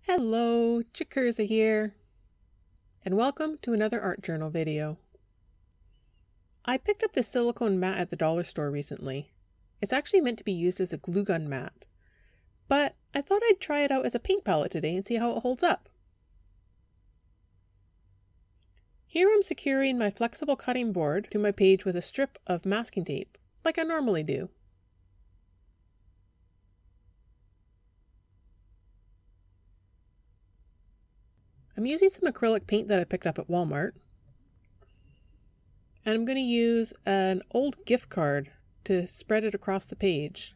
Hello, Chikirza here, and welcome to another art journal video. I picked up this silicone mat at the dollar store recently. It's actually meant to be used as a glue gun mat, but I thought I'd try it out as a paint palette today and see how it holds up. Here I'm securing my flexible cutting board to my page with a strip of masking tape, like I normally do. I'm using some acrylic paint that I picked up at Walmart. And I'm going to use an old gift card to spread it across the page.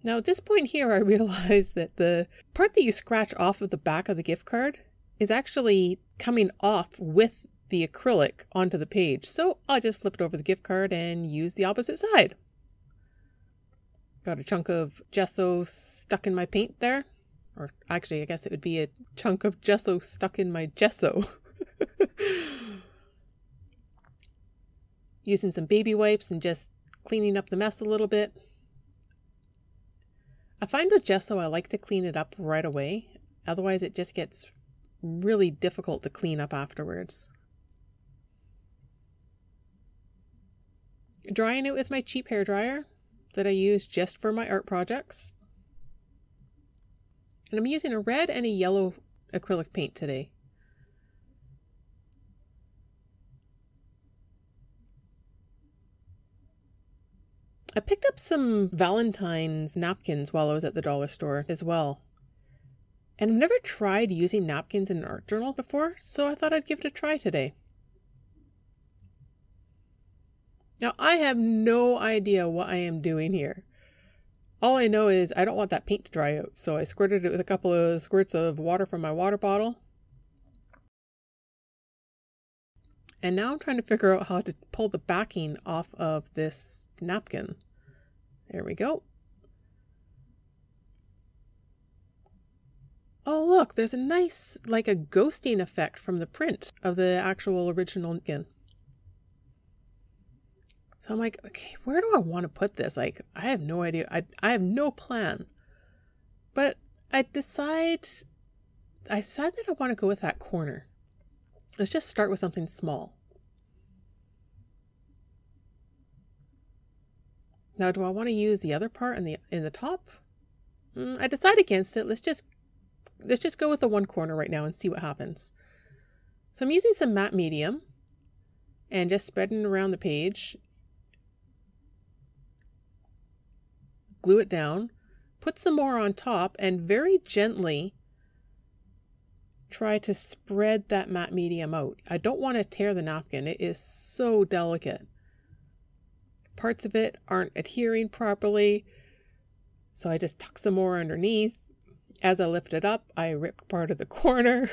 Now at this point here I realize that the part that you scratch off of the back of the gift card is actually coming off with the acrylic onto the page. So I'll just flip it over the gift card and use the opposite side. Got a chunk of gesso stuck in my paint there. Or actually, I guess it would be a chunk of gesso stuck in my gesso. Using some baby wipes and just cleaning up the mess a little bit. I find with gesso I like to clean it up right away. Otherwise it just gets really difficult to clean up afterwards. Drying it with my cheap hairdryer that I use just for my art projects. And I'm using a red and a yellow acrylic paint today. I picked up some Valentine's napkins while I was at the dollar store as well. And I've never tried using napkins in an art journal before, so I thought I'd give it a try today. Now I have no idea what I am doing here. All I know is I don't want that paint to dry out, so I squirted it with a couple of squirts of water from my water bottle. And now I'm trying to figure out how to pull the backing off of this napkin. There we go. Oh look, there's a nice, like a ghosting effect from the print of the actual original napkin. So I'm like, okay, where do I want to put this? Like, I have no idea. I have no plan. But I decide that I want to go with that corner. Let's just start with something small. Now, do I want to use the other part in the top? I decide against it. Let's just go with the one corner right now and see what happens. So I'm using some matte medium and just spreading around the page. Glue it down, put some more on top, and very gently try to spread that matte medium out. I don't want to tear the napkin. It is so delicate. Parts of it aren't adhering properly, so I just tuck some more underneath. As I lift it up, I ripped part of the corner.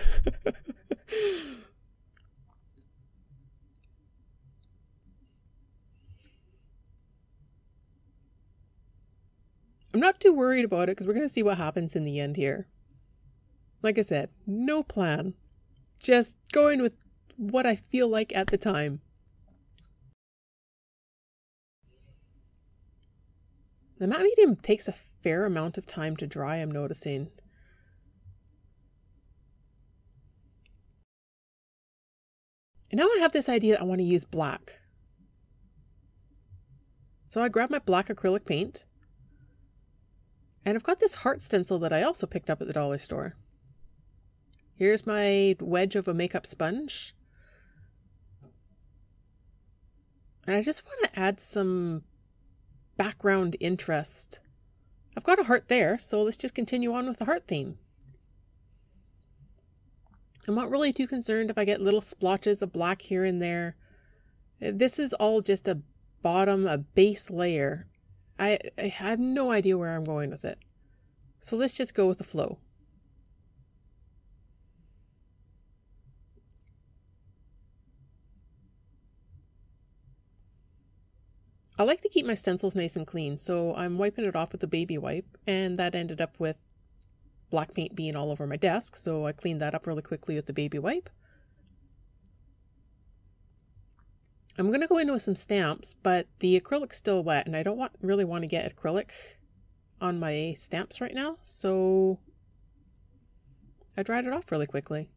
I'm not too worried about it because we're going to see what happens in the end here. Like I said, no plan. Just going with what I feel like at the time. The matte medium takes a fair amount of time to dry, I'm noticing. And now I have this idea that I want to use black. So I grab my black acrylic paint. And I've got this heart stencil that I also picked up at the dollar store. Here's my wedge of a makeup sponge. And I just want to add some background interest. I've got a heart there, so let's just continue on with the heart theme. I'm not really too concerned if I get little splotches of black here and there. This is all just a base layer. I have no idea where I'm going with it. So let's just go with the flow. I like to keep my stencils nice and clean, so I'm wiping it off with a baby wipe, and that ended up with black paint being all over my desk, so I cleaned that up really quickly with the baby wipe. I'm going to go in with some stamps, but the acrylic's still wet and I don't really want to get acrylic on my stamps right now, so I dried it off really quickly.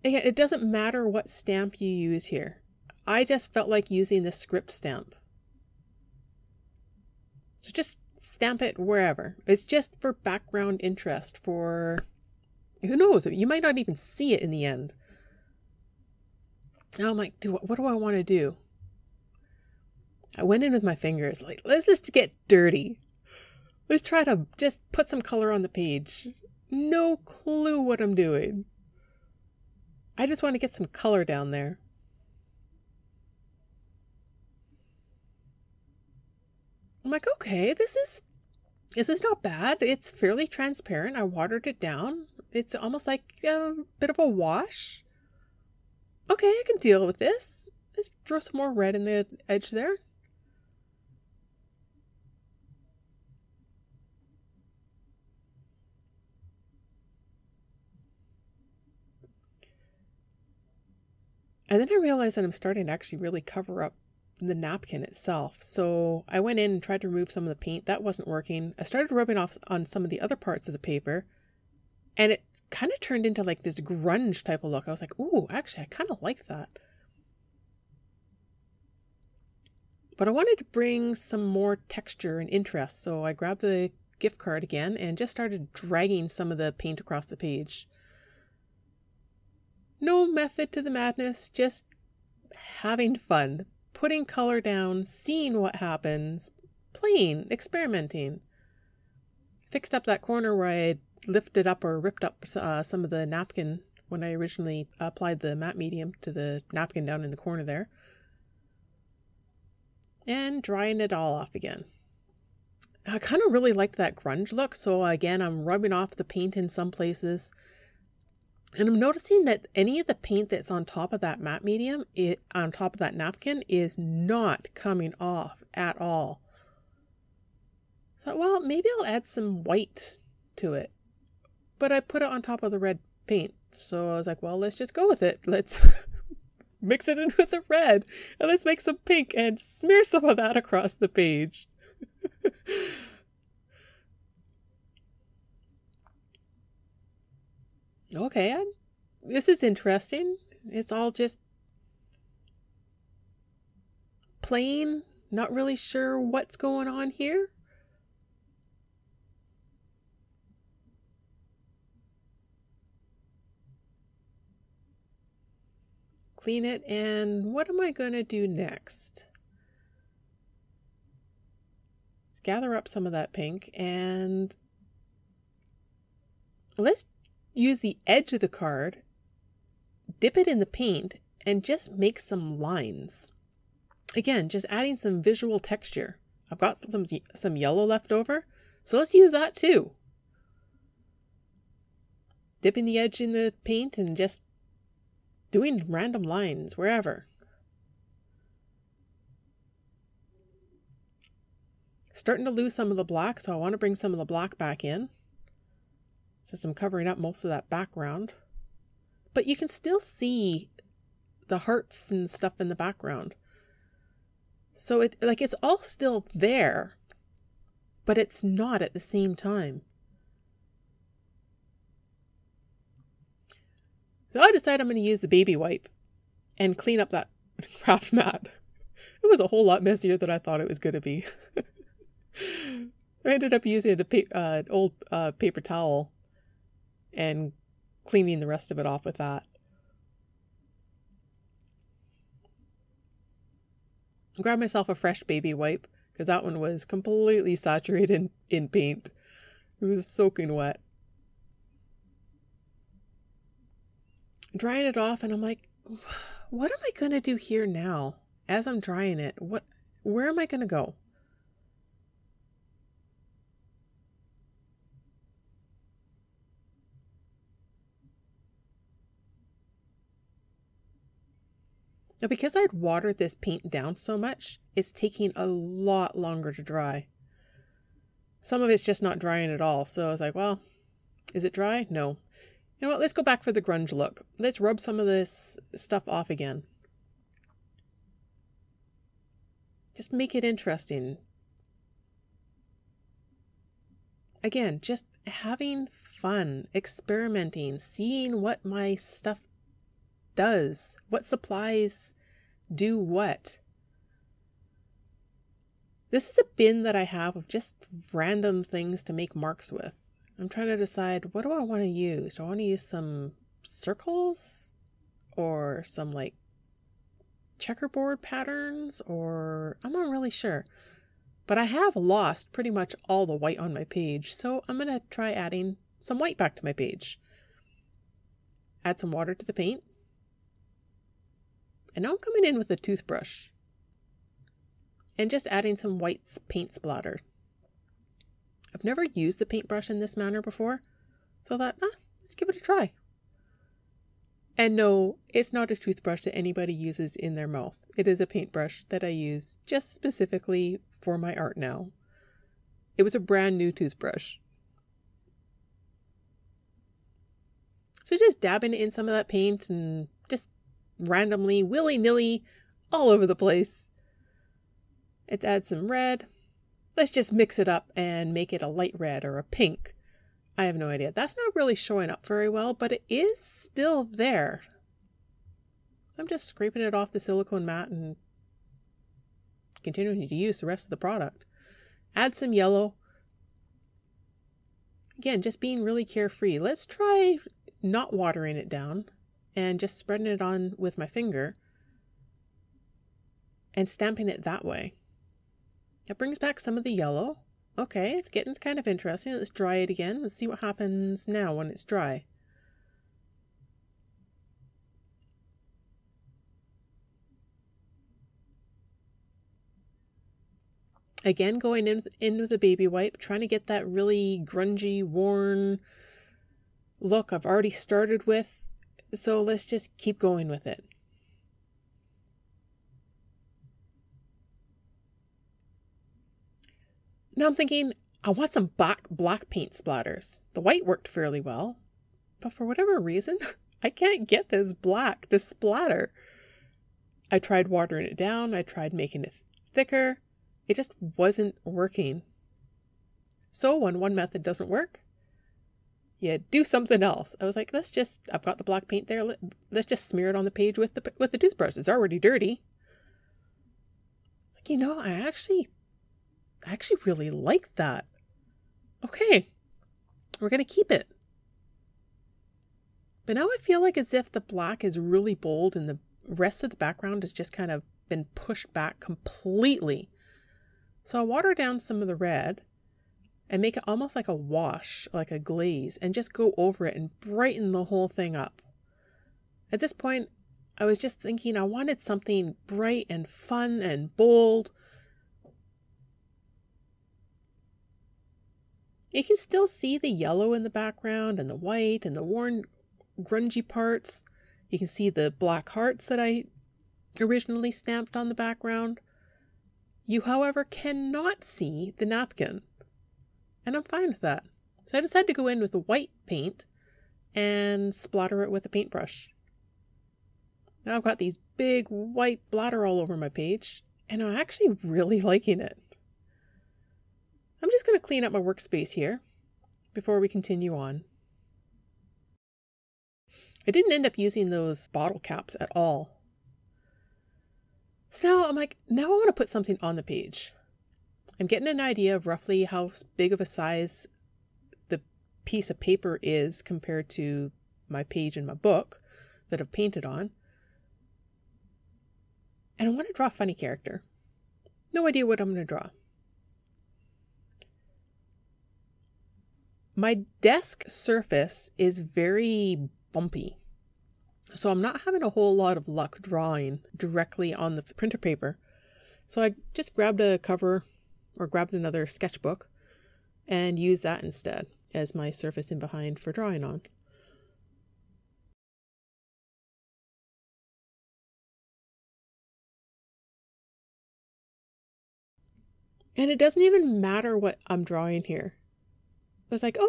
Again, it doesn't matter what stamp you use here. I just felt like using the script stamp. So just stamp it wherever. It's just for background interest, for who knows, you might not even see it in the end. Now I'm like, what do I want to do? I went in with my fingers, like, let's just get dirty. Let's try to just put some color on the page. No clue what I'm doing. I just want to get some color down there. I'm like, okay, this is not bad. It's fairly transparent. I watered it down. It's almost like a bit of a wash. Okay, I can deal with this. Let's throw some more red in the edge there. And then I realized that I'm starting to actually really cover up the napkin itself. So I went in and tried to remove some of the paint. That wasn't working. I started rubbing off on some of the other parts of the paper, and it kind of turned into like this grunge type of look. I was like, ooh, actually, I kind of like that. But I wanted to bring some more texture and interest, so I grabbed the gift card again and just started dragging some of the paint across the page. No method to the madness, just having fun, putting color down, seeing what happens, playing, experimenting. Fixed up that corner where I lifted up or ripped up some of the napkin when I originally applied the matte medium to the napkin down in the corner there. And drying it all off again. I kind of really liked that grunge look, so again, I'm rubbing off the paint in some places. And I'm noticing that any of the paint that's on top of that matte medium, on top of that napkin, is not coming off at all. So, well, maybe I'll add some white to it. But I put it on top of the red paint. So I was like, well, let's just go with it. Let's mix it in with the red. And let's make some pink and smear some of that across the page. Okay, this is interesting. It's all just plain, not really sure what's going on here. Clean it, and what am I going to do next? Let's gather up some of that pink, and let's use the edge of the card, dip it in the paint, and just make some lines. Again, just adding some visual texture. I've got some yellow left over, so let's use that too. Dipping the edge in the paint and just doing random lines wherever. Starting to lose some of the black, so I want to bring some of the black back in. Since I'm covering up most of that background. But you can still see the hearts and stuff in the background. So it's all still there, but it's not at the same time. So I decided I'm going to use the baby wipe and clean up that craft mat. It was a whole lot messier than I thought it was going to be. I ended up using an old paper towel and cleaning the rest of it off with that. I grabbed myself a fresh baby wipe because that one was completely saturated in paint. It was soaking wet. Drying it off, and I'm like, what am I going to do here now? As I'm drying it, where am I going to go? Now, because I'd watered this paint down so much, it's taking a lot longer to dry. Some of it's just not drying at all. So I was like, well, is it dry? No. You know what? Let's go back for the grunge look. Let's rub some of this stuff off again. Just make it interesting. again, just having fun, experimenting, seeing what my stuff does, what supplies do what. This is a bin that I have of just random things to make marks with. I'm trying to decide, what do I want to use? Do I want to use some circles or some like checkerboard patterns, or I'm not really sure. But I have lost pretty much all the white on my page, so I'm going to try adding some white back to my page. Add some water to the paint. And now I'm coming in with a toothbrush and just adding some white paint splatter. I've never used the paintbrush in this manner before, so I thought, let's give it a try. And no, it's not a toothbrush that anybody uses in their mouth. It is a paintbrush that I use just specifically for my art now. It was a brand new toothbrush. So just dabbing in some of that paint and just randomly, willy-nilly, all over the place. Let's add some red. Let's just mix it up and make it a light red or a pink. I have no idea. That's not really showing up very well, but it is still there. So I'm just scraping it off the silicone mat and continuing to use the rest of the product. Add some yellow. Again, just being really carefree. Let's try not watering it down and just spreading it on with my finger and stamping it that way. It brings back some of the yellow. Okay, it's getting kind of interesting. Let's dry it again. Let's see what happens now when it's dry. Again, going in with a baby wipe, trying to get that really grungy, worn look I've already started with. So let's just keep going with it. Now I'm thinking, I want some black paint splatters. The white worked fairly well, but for whatever reason, I can't get this black to splatter. I tried watering it down. I tried making it thicker. It just wasn't working. So when one method doesn't work, you do something else. I was like, I've got the black paint there. Let's just smear it on the page with the toothbrush. It's already dirty. Like, I actually really like that. Okay, we're going to keep it. But now I feel like as if the black is really bold and the rest of the background has just kind of been pushed back completely. So I water down some of the red and make it almost like a wash, like a glaze, and just go over it and brighten the whole thing up. At this point, I was just thinking I wanted something bright and fun and bold. You can still see the yellow in the background and the white and the worn grungy parts. You can see the black hearts that I originally stamped on the background. You, however, cannot see the napkin. And I'm fine with that. So I decided to go in with the white paint and splatter it with a paintbrush. Now I've got these big white bladder all over my page, and I'm actually really liking it. I'm just going to clean up my workspace here before we continue on. I didn't end up using those bottle caps at all. So now I'm like, now I want to put something on the page. I'm getting an idea of roughly how big of a size the piece of paper is compared to my page in my book that I've painted on. And I want to draw a funny character. No idea what I'm going to draw. My desk surface is very bumpy, so I'm not having a whole lot of luck drawing directly on the printer paper. So I just grabbed a cover or grabbed another sketchbook and used that instead as my surface in behind for drawing on. And it doesn't even matter what I'm drawing here. I was like,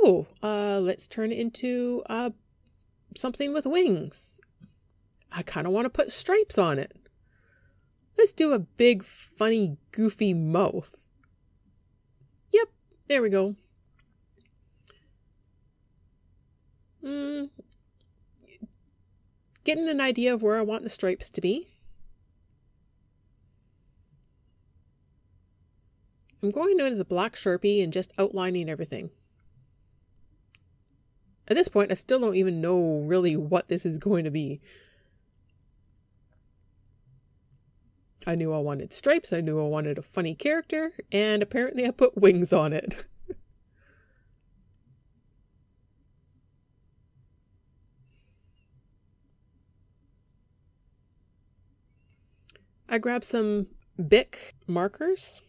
let's turn it into something with wings. I kind of want to put stripes on it. Let's do a big, funny, goofy mouth. Yep, there we go. Getting an idea of where I want the stripes to be. I'm going into the Black Sharpie and just outlining everything. At this point, I still don't even know really what this is going to be. I knew I wanted stripes, I knew I wanted a funny character, and apparently I put wings on it. I grabbed some Bic markers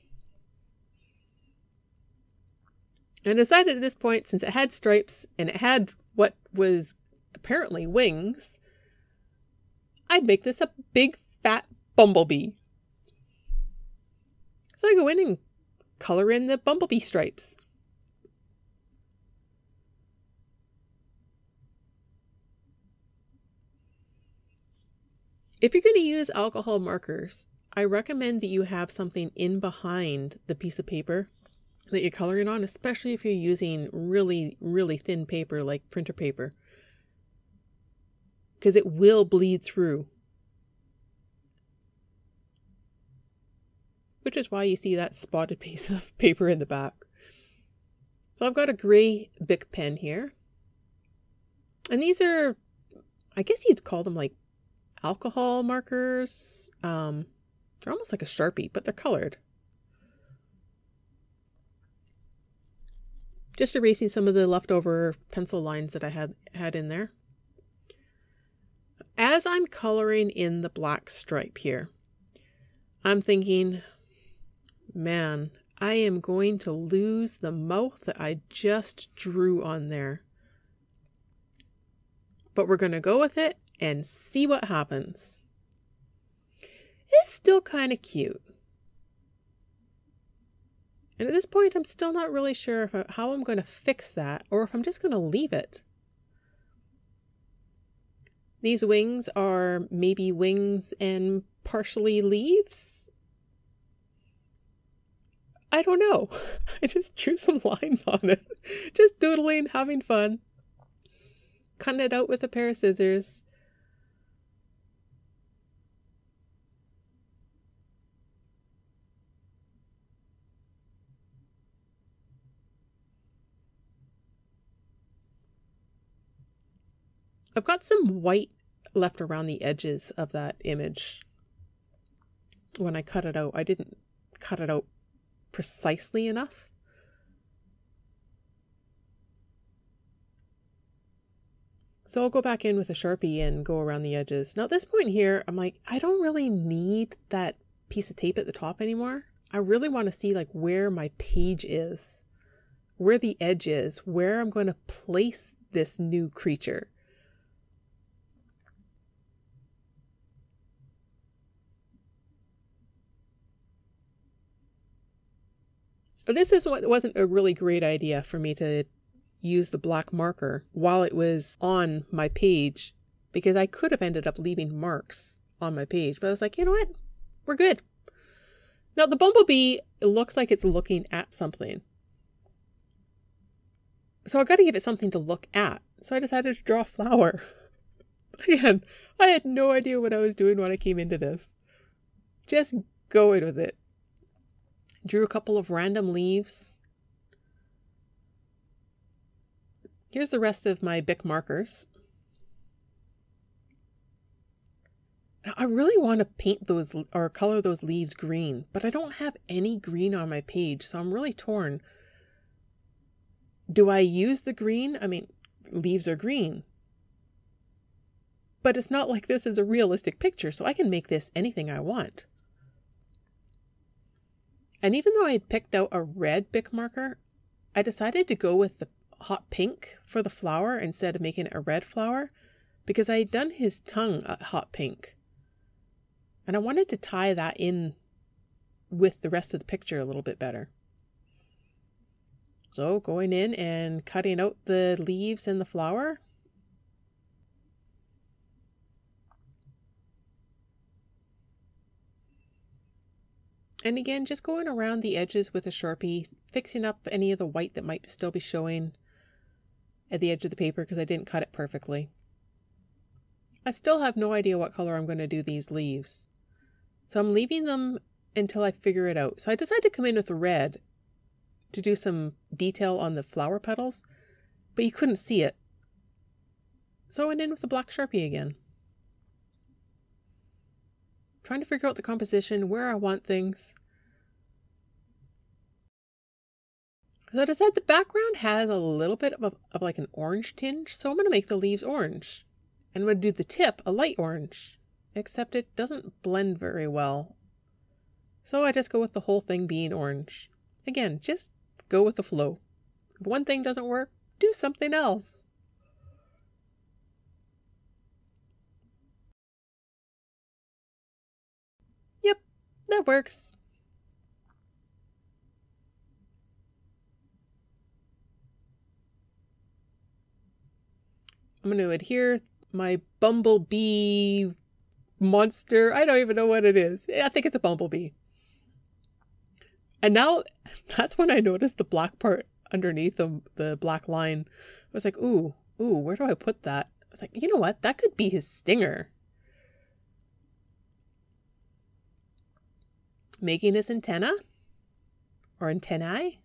and decided at this point, since it had stripes and it had what was apparently wings, I'd make this a big fat bumblebee. So I go in and color in the bumblebee stripes. If you're going to use alcohol markers, I recommend that you have something in behind the piece of paper that you're coloring on, especially if you're using really, really thin paper like printer paper, because it will bleed through. Which is why you see that spotted piece of paper in the back. So I've got a gray Bic pen here. And these are, I guess you'd call them like alcohol markers. They're almost like a Sharpie, but they're colored. Just erasing some of the leftover pencil lines that I had in there. As I'm coloring in the black stripe here, I'm thinking, man, I am going to lose the mouth that I just drew on there. But we're going to go with it and see what happens. It's still kind of cute. And at this point, I'm still not really sure how I'm going to fix that, or if I'm just going to leave it. These wings are maybe wings and partially leaves. I don't know. I just drew some lines on it. Just doodling, having fun. Cutting it out with a pair of scissors. I've got some white left around the edges of that image. When I cut it out, I didn't cut it out precisely enough. So I'll go back in with a Sharpie and go around the edges. Now at this point here, I'm like, I don't really need that piece of tape at the top anymore. I really want to see like where my page is, where the edge is, where I'm going to place this new creature. This wasn't a really great idea for me to use the black marker while it was on my page, because I could have ended up leaving marks on my page. But I was like, you know what? We're good. Now the bumblebee, it looks like it's looking at something. So I've got to give it something to look at. So I decided to draw a flower. Again, I had no idea what I was doing when I came into this. Just going with it. Drew a couple of random leaves. Here's the rest of my Bic markers. Now, I really want to paint those or color those leaves green, but I don't have any green on my page, so I'm really torn. Do I use the green? I mean, leaves are green. But it's not like this is a realistic picture, so I can make this anything I want. And even though I had picked out a red Bic marker, I decided to go with the hot pink for the flower instead of making it a red flower, because I had done his tongue a hot pink. And I wanted to tie that in with the rest of the picture a little bit better. So going in and cutting out the leaves and the flower. And again, just going around the edges with a Sharpie, fixing up any of the white that might still be showing. at the edge of the paper because I didn't cut it perfectly. I still have no idea what color I'm going to do these leaves. So I'm leaving them until I figure it out. So I decided to come in with red to do some detail on the flower petals, but you couldn't see it. So I went in with the Black Sharpie again. Trying to figure out the composition, where I want things. So I decided the background has a little bit of like an orange tinge, so I'm going to make the leaves orange. And I'm going to do the tip a light orange, except it doesn't blend very well. So I just go with the whole thing being orange. Again, just go with the flow. If one thing doesn't work, do something else. Yep, that works. I'm going to adhere my bumblebee monster. I don't even know what it is. I think it's a bumblebee. And now that's when I noticed the black part underneath the black line. I was like, ooh, where do I put that? I was like, you know what? That could be his stinger. Making his antenna or antennae.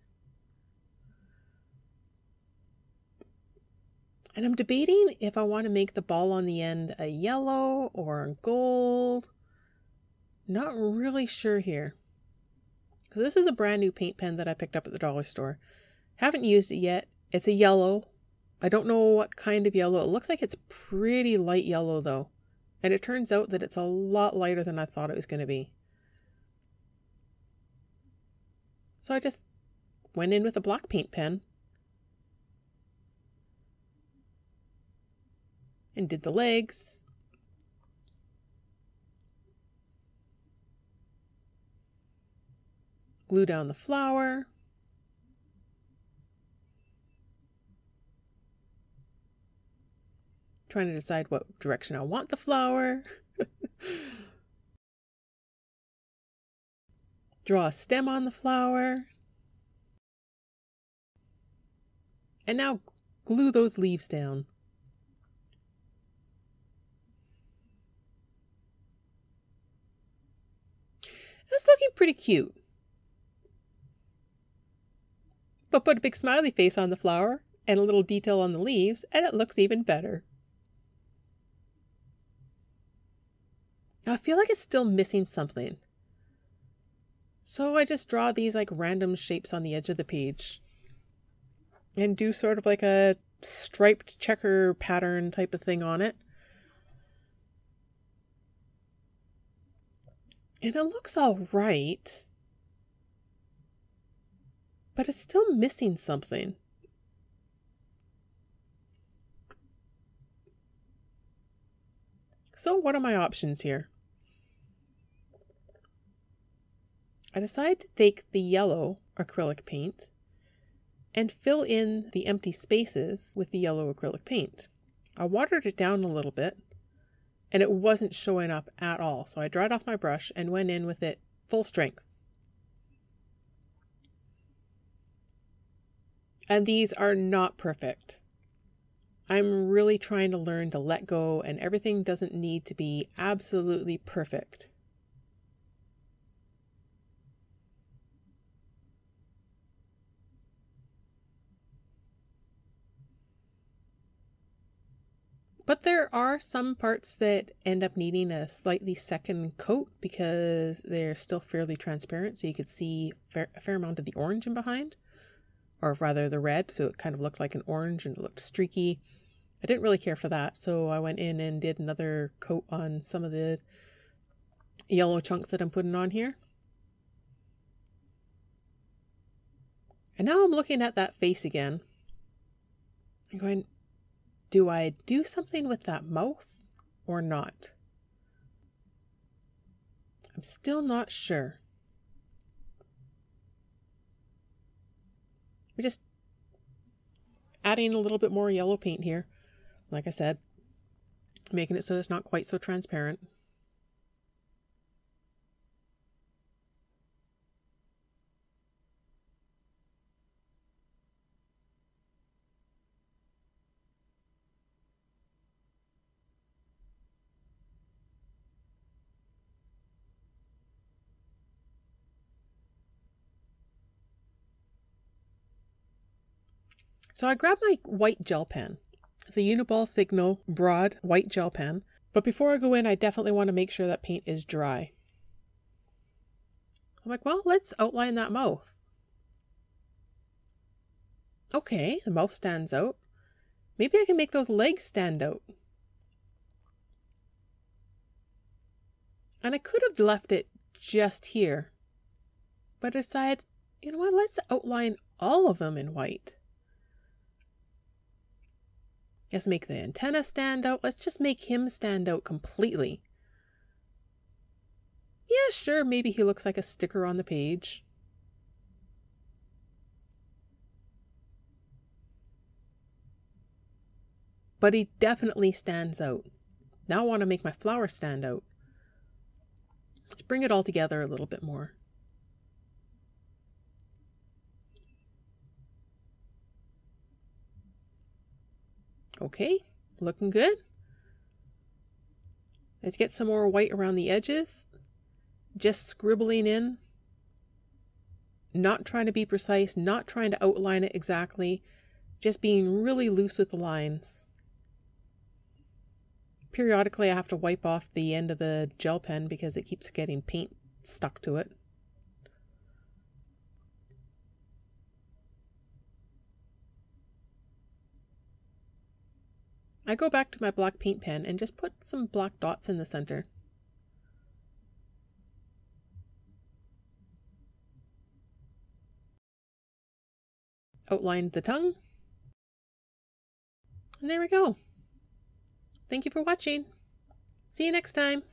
And I'm debating if I want to make the ball on the end a yellow or a gold. Not really sure here. Because this is a brand new paint pen that I picked up at the dollar store. Haven't used it yet. It's a yellow. I don't know what kind of yellow. It looks like it's pretty light yellow though. And it turns out that it's a lot lighter than I thought it was going to be. So I just went in with a black paint pen. And did the legs. Glue down the flower. Trying to decide what direction I want the flower. Draw a stem on the flower. And now glue those leaves down. It's looking pretty cute. But put a big smiley face on the flower and a little detail on the leaves and it looks even better. Now I feel like it's still missing something. So I just draw these like random shapes on the edge of the page. And do sort of like a striped checker pattern type of thing on it. And it looks all right, but it's still missing something. So what are my options here? I decide to take the yellow acrylic paint and fill in the empty spaces with the yellow acrylic paint. I watered it down a little bit and it wasn't showing up at all. So I dried off my brush and went in with it full strength. And these are not perfect. I'm really trying to learn to let go and everything doesn't need to be absolutely perfect. But there are some parts that end up needing a slightly second coat because they're still fairly transparent. So you could see a fair amount of the orange in behind, or rather the red. So it kind of looked like an orange and it looked streaky. I didn't really care for that. So I went in and did another coat on some of the yellow chunks that I'm putting on here. And now I'm looking at that face again. I'm going, do I do something with that mouth or not? I'm still not sure. We're just adding a little bit more yellow paint here. Like I said, making it so it's not quite so transparent. So I grabbed my white gel pen. It's a Uniball Signal broad white gel pen. But before I go in, I definitely want to make sure that paint is dry. I'm like, well, let's outline that mouth. Okay, the mouth stands out. Maybe I can make those legs stand out. And I could have left it just here. But I decided, you know what, let's outline all of them in white. Let's make the antenna stand out. Let's just make him stand out completely. Yeah, sure, maybe he looks like a sticker on the page. But he definitely stands out. Now I want to make my flower stand out. Let's bring it all together a little bit more. Okay, looking good. Let's get some more white around the edges. Just scribbling in. Not trying to be precise, not trying to outline it exactly. Just being really loose with the lines. Periodically I have to wipe off the end of the gel pen because it keeps getting paint stuck to it. I go back to my black paint pen and just put some black dots in the center. Outlined the tongue. And there we go. Thank you for watching. See you next time.